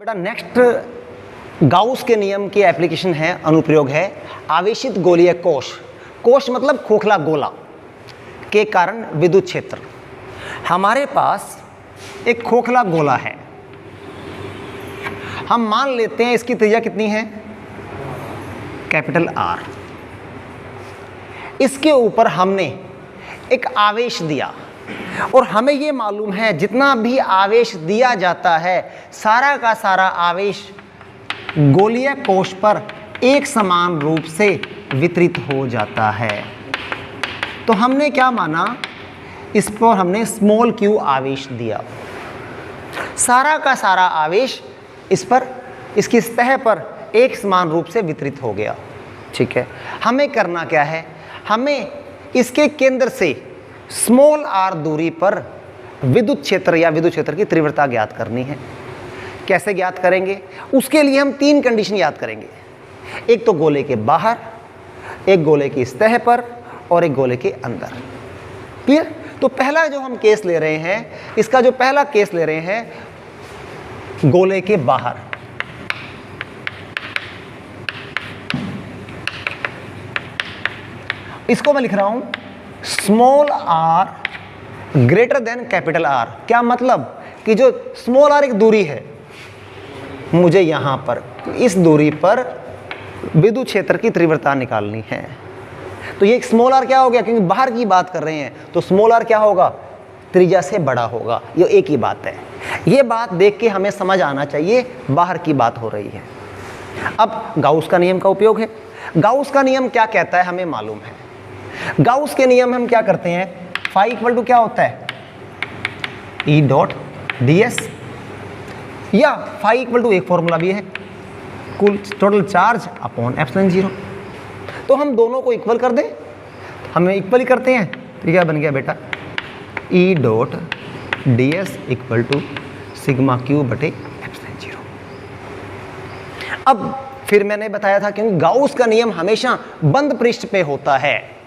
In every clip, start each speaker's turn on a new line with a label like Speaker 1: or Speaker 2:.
Speaker 1: बेटा next Gauss के नियम की एप्लीकेशन है, अनुप्रयोग है आवेशित गोलीय कोश। कोश मतलब खोखला गोला के कारण विद्युत क्षेत्र। हमारे पास एक खोखला गोला है, हम मान लेते हैं इसकी त्रिज्या कितनी है, कैपिटल R। इसके ऊपर हमने एक आवेश दिया और हमें ये मालूम है जितना भी आवेश दिया जाता है सारा का सारा आवेश गोलीय कोश पर एक समान रूप से वितरित हो जाता है। तो हमने क्या माना, इस पर हमने स्मॉल q आवेश दिया, सारा का सारा आवेश इस पर इसकी सतह पर एक समान रूप से वितरित हो गया। ठीक है, हमें करना क्या है, हमें इसके केंद्र से स्मॉल r दूरी पर विद्युत क्षेत्र या विद्युत क्षेत्र की तीव्रता ज्ञात करनी है। कैसे ज्ञात करेंगे, उसके लिए हम तीन कंडीशन याद करेंगे, एक तो गोले के बाहर, एक गोले की सतह पर और एक गोले के अंदर। क्लियर? तो पहला जो हम केस ले रहे हैं, इसका जो पहला केस ले रहे हैं गोले के बाहर। इसको मैं लिख रहा हूं small r greater than capital R। क्या मतलब कि जो स्मॉल r एक दूरी है, मुझे यहां पर इस दूरी पर विद्युत क्षेत्र की तीव्रता निकालनी है। तो ये स्मॉल r क्या हो गया, क्योंकि बाहर की बात कर रहे हैं तो स्मॉल r क्या होगा, त्रिज्या से बड़ा होगा। ये एक ही बात है, ये बात देख के हमें समझ आना चाहिए बाहर की बात हो रही है। अब गाउस का नियम का उपयोग है। गाउस का नियम क्या कहता है हमें मालूम है। गाउस के नियम हम क्या करते हैं, फाई इक्वल टू क्या होता है, E डॉट ds, या फाई इक्वल टू एक फॉर्मूला भी है, कुल टोटल चार्ज अपॉन एप्सिलॉन 0। तो हम दोनों को इक्वल कर दें, हमें इक्वल ही करते हैं, तो क्या बन गया बेटा, E dot ds equal to sigma Q बटे एप्सिलॉन 0। अब फिर मैंने बताया था क्योंकि गाउस का नियम हमेशा बंद पृष्ठ पे होता है,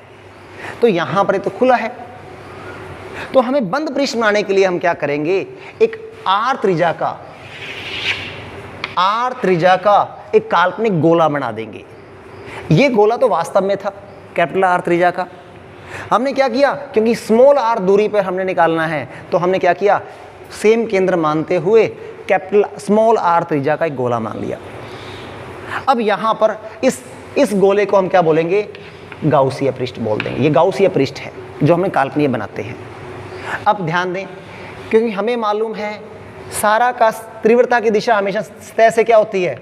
Speaker 1: तो यहां पर तो खुला है, तो हमें बंद पृष्ठ बनाने के लिए हम क्या करेंगे, एक r त्रिज्या का एक काल्पनिक गोला बना देंगे। ये गोला तो वास्तव में था कैपिटल R त्रिज्या का। हमने क्या किया, क्योंकि स्मॉल r दूरी पर हमने निकालना है, तो हमने क्या किया, सेम केंद्र मानते हुए कैपिटल स्मॉल r त्रिज्या का एक गोला मान लिया। अब यहां पर इस गोले को हम क्या बोलेंगे, गाउसीय पृष्ठ बोल देंगे। ये गाउसीय पृष्ठ है जो हमें काल्पनिक बनाते हैं। अब ध्यान दें, क्योंकि हमें मालूम है सारा का तीव्रता की दिशा हमेशा सतह से क्या होती है,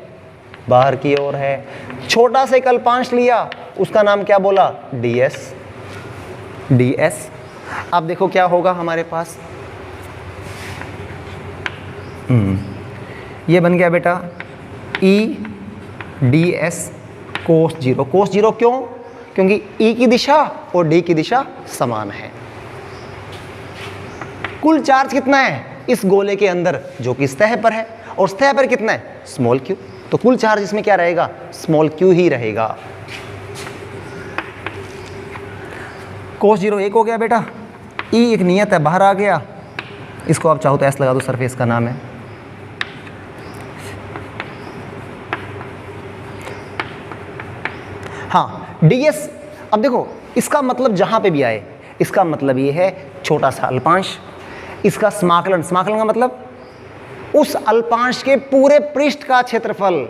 Speaker 1: बाहर की ओर है। छोटा से अल्पांश लिया, उसका नाम क्या बोला, ds। अब देखो क्या होगा हमारे पास, ये बन गया बेटा E ds कोस 0। कोस 0 क्यों, क्योंकि E की दिशा और D की दिशा समान है। कुल चार्ज कितना है इस गोले के अंदर, जो कि सतह पर है, और सतह पर कितना है, स्मॉल q। तो कुल चार्ज इसमें क्या रहेगा, स्मॉल q ही रहेगा। कोस 0 1 हो गया बेटा, E एक नियत है, बाहर आ गया, इसको आप चाहो तो S लगा दो, सरफेस का नाम है। हाँ ds। अब देखो इसका मतलब जहां पे भी आए, इसका मतलब ये है छोटा सा अल्पांश, इसका समाकलन, समाकलन का मतलब उस अल्पांश के पूरे पृष्ठ का क्षेत्रफल।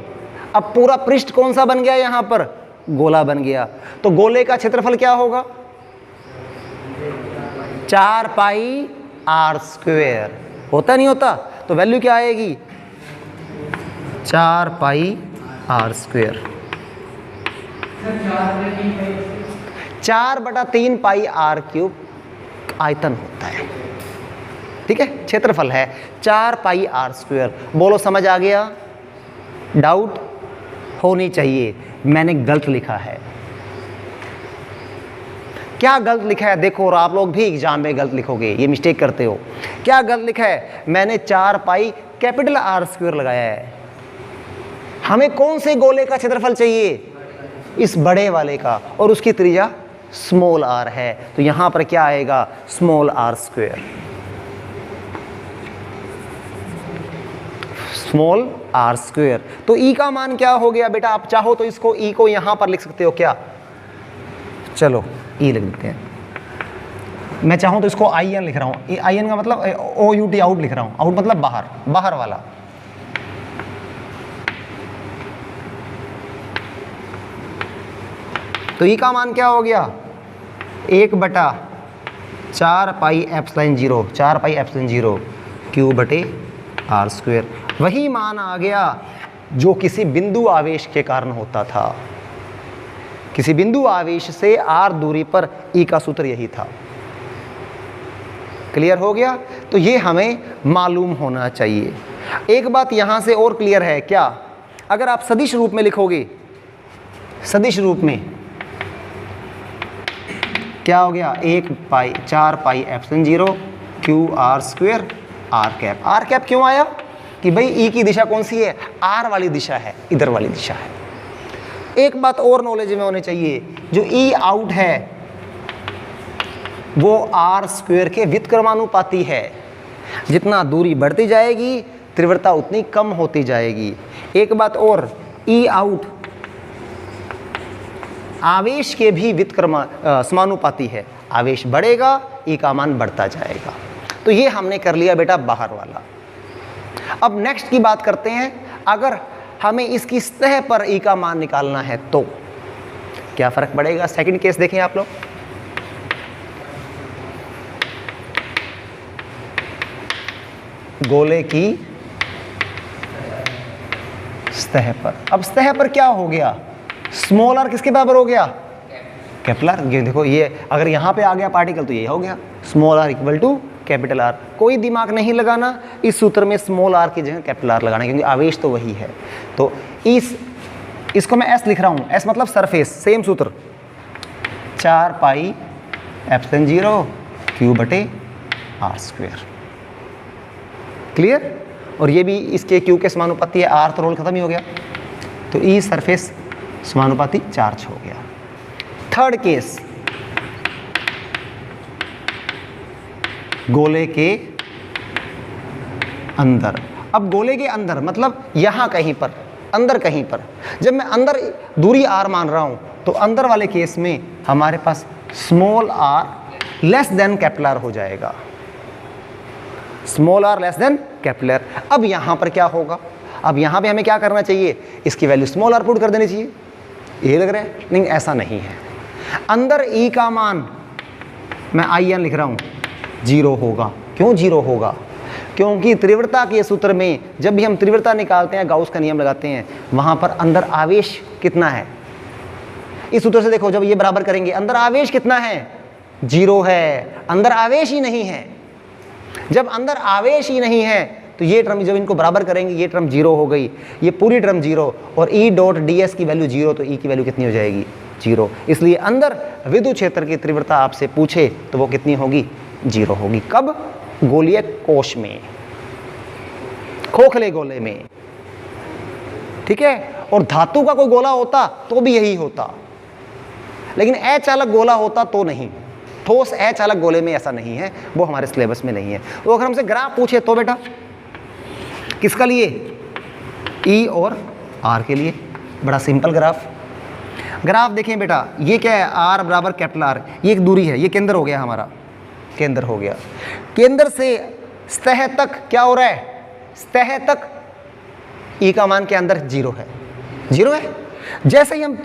Speaker 1: अब पूरा पृष्ठ कौन सा बन गया, यहां पर गोला बन गया, तो गोले का क्षेत्रफल क्या होगा, 4 पाई r स्क्वायर। होता नहीं होता, तो वैल्यू क्या आएगी, 4 पाई r स्क्वायर। 4/3 पाई r क्यूब आयतन होता है। ठीक है, क्षेत्रफल है 4 पाई r स्क्वायर। बोलो समझ आ गया, डाउट होनी चाहिए, मैंने गलत लिखा है। क्या गलत लिखा है देखो, और आप लोग भी एग्जाम में गलत लिखोगे, ये मिस्टेक करते हो। क्या गलत लिखा है, मैंने 4 पाई कैपिटल R स्क्वायर लगाया है। हमें कौन से गोले का क्षेत्रफल चाहिए, इस बड़े वाले का, और उसकी त्रिज्या स्मॉल r है, तो यहां पर क्या आएगा, small r square. Small r square. तो ई का मान क्या हो गया बेटा, आप चाहो तो इसको ई को यहां पर लिख सकते हो क्या, चलो ई लिख देते हैं। मैं चाहूं तो इसको आई एन लिख रहा हूं, आई एन का मतलब ओ यू टी, आउट लिख रहा हूं, आउट मतलब बाहर, बाहर वाला। तो ई का मान क्या हो गया, 1/4 पाई एप्सिलॉन 0, 4 पाई एप्सिलॉन 0 क्यू बटे आर स्क्वेयर। वही मान आ गया जो किसी बिंदु आवेश के कारण होता था। किसी बिंदु आवेश से आर दूरी पर ई का सूत्र यही था। क्लियर हो गया। तो ये हमें मालूम होना चाहिए। एक बात यहां से और क्लियर है क्या, अगर आप सदिश रूप में लिखोगे, सदिश रूप में क्या हो गया, 4 pi epsilon 0 Q R square R cap. R cap क्यों आया कि भाई ई की दिशा कौन सी है, आर वाली दिशा है, इधर वाली दिशा है। एक बात और नॉलेज में होनी चाहिए, जो ई आउट है वो आर स्क्वेयर के व्युत्क्रमानुपाती है। जितना दूरी बढ़ती जाएगी तीव्रता उतनी कम होती जाएगी। एक बात और, ई आउट आवेश के भी समानुपाती है। आवेश बढ़ेगा ई का मान बढ़ता जाएगा। तो ये हमने कर लिया बेटा बाहर वाला। अब नेक्स्ट की बात करते हैं, अगर हमें इसकी सतह पर ई का मान निकालना है तो क्या फर्क पड़ेगा। सेकंड केस देखें आप लोग, गोले की सतह पर। अब सतह पर क्या हो गया, स्मॉल आर किसके बराबर हो गया, कैपिटल। ये देखो, ये अगर यहां पे आ गया पार्टिकल तो ये हो गया small r equal to capital R. कोई दिमाग नहीं लगाना, इस सूत्र में स्मॉल आर की जगह कैपिटल आर लगाना, क्योंकि आवेश तो वही है। तो इसको मैं एस लिख रहा हूं, एस मतलब सरफेस, सेम सूत्र 4 पाई एप्सिलॉन 0 क्यू बटे आर स्क्वेयर। क्लियर। और ये भी इसके क्यू के समानुपाती है, आर तो रोल खत्म ही हो गया, तो ई सरफेस समानुपाती चार्ज हो गया। थर्ड केस, गोले के अंदर। अब गोले के अंदर मतलब यहां कहीं पर, अंदर कहीं पर। जब मैं अंदर दूरी आर मान रहा हूं तो अंदर वाले केस में हमारे पास small R less than capital R हो जाएगा, small R less than capital R. अब यहां पर क्या होगा, अब यहां पे हमें क्या करना चाहिए, इसकी वैल्यू स्मॉल आर पुट कर देनी चाहिए। ये लग रहा है, लेकिन ऐसा नहीं है। अंदर ई का मान मैं आई एन लिख रहा हूं, 0 होगा। क्यों 0 होगा, क्योंकि तीव्रता के सूत्र में जब भी हम तीव्रता निकालते हैं, गाउस का नियम लगाते हैं, वहां पर अंदर आवेश कितना है, इस सूत्र से देखो, जब ये बराबर करेंगे अंदर आवेश कितना है, 0 है। अंदर आवेश ही नहीं है। जब अंदर आवेश ही नहीं है तो ये टर्म जब इनको बराबर करेंगे, ये टर्म 0 हो गई, ये पूरी टर्म 0, और ई डॉट डी एस की वैल्यू 0, तो ई की वैल्यू कितनी हो जाएगी, 0। इसलिए अंदर विद्युत क्षेत्र की तीव्रता आपसे पूछे तो वो कितनी होगी, 0 होगी। कब, गोलीय कोश में, खोखले गोले में। ठीक है। और धातु का कोई गोला होता तो भी यही होता, लेकिन अचालक गोला होता तो नहीं। ठोस अचालक गोले में ऐसा नहीं है, वो हमारे सिलेबस में नहीं है। तो अगर हमसे ग्राफ पूछे तो बेटा किसका लिए, ई और आर के लिए। बड़ा सिंपल ग्राफ। ग्राफ देखें बेटा, ये क्या है, आर बराबर कैपिटल आर, ये एक दूरी है, ये केंद्र हो गया हमारा, केंद्र हो गया। केंद्र से सतह तक क्या हो रहा है, सतह तक ई का मान के अंदर 0 है, 0 है। जैसे ही हम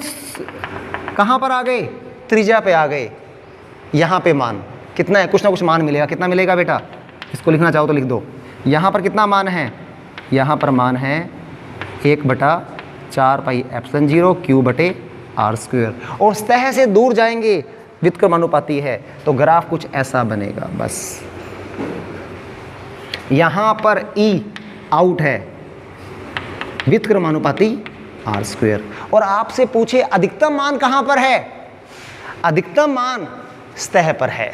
Speaker 1: कहां पर आ गए, त्रिज्या पे आ गए, यहां पे मान कितना है, कुछ ना कुछ मान मिलेगा। कितना मिलेगा बेटा, इसको लिखना चाहो तो लिख दो। यहां पर कितना मान है, यहां पर मान है 1/4 पाई एप्सिलॉन 0 क्यू बटे आर स्क्वेयर। और सतह से दूर जाएंगे, व्युत्क्रमानुपाती है, तो ग्राफ कुछ ऐसा बनेगा। बस यहां पर ई आउट है, व्युत्क्रमानुपाती आर स्क्वेयर। और आपसे पूछे अधिकतम मान कहां पर है, अधिकतम मान सतह पर है।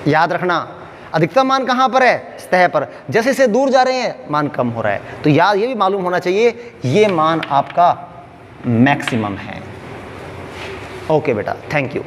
Speaker 1: याद रखना, अधिकतम मान कहां पर है, सतह पर। जैसे से दूर जा रहे हैं मान कम हो रहा है। तो याद ये भी मालूम होना चाहिए, ये मान आपका मैक्सिमम है। ओके बेटा, थैंक यू।